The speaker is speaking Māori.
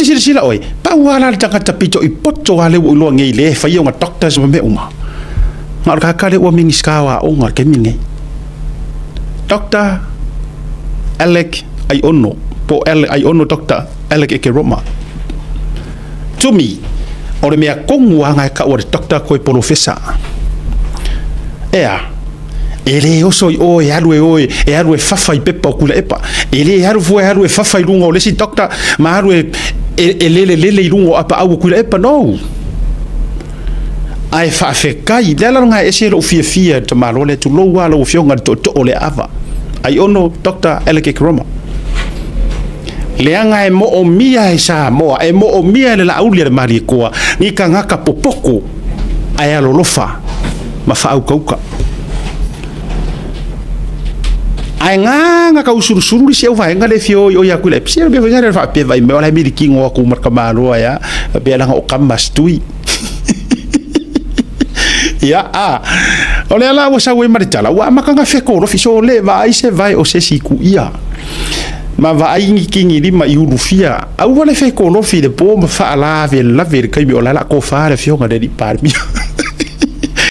te sila oi. Pau ala Tagata Poto I poto ale o lo ngai le fa yo nga doctors me uma. Ngar ka ka le o mingi skawa o ngar ke mingi. Dr. Alec Aiono po Aiono Dr. Alec Ekeroma. To me, ore mea kongua ngai ka ore doctor ko professor. Ea. Ele oso o e aru e fafa I pepa o kula epa. Ele aru fu e aru e fafa I lunga o lesi doctor ma aru e lele I lunga apa au kula epa no. Ai fa fe kai lela nga ese lo fia te malole tu lo wala o fionga to ole ava. Aiono Dr. Alec Ekeroma. Leanga e mo o mia e sa moa e mo o mia le la aulia le mari koa ni ka ngaka popoko ai alo lofa ma fa au kauka. Ai nga ka usuru se vai nga le fio o ya kule psia be nga fa pe vai me ola mi ki ngo ku marka malo ya be la o kamas tui ya ole la wa sa we maritala wa makanga fe ko fi so le vai se vai o se si ku ia ma va ai kingi di ma iurufia au wala fe ko no fi de po ma fa la ve kai mi ola la ko fa le fio nga de di parmi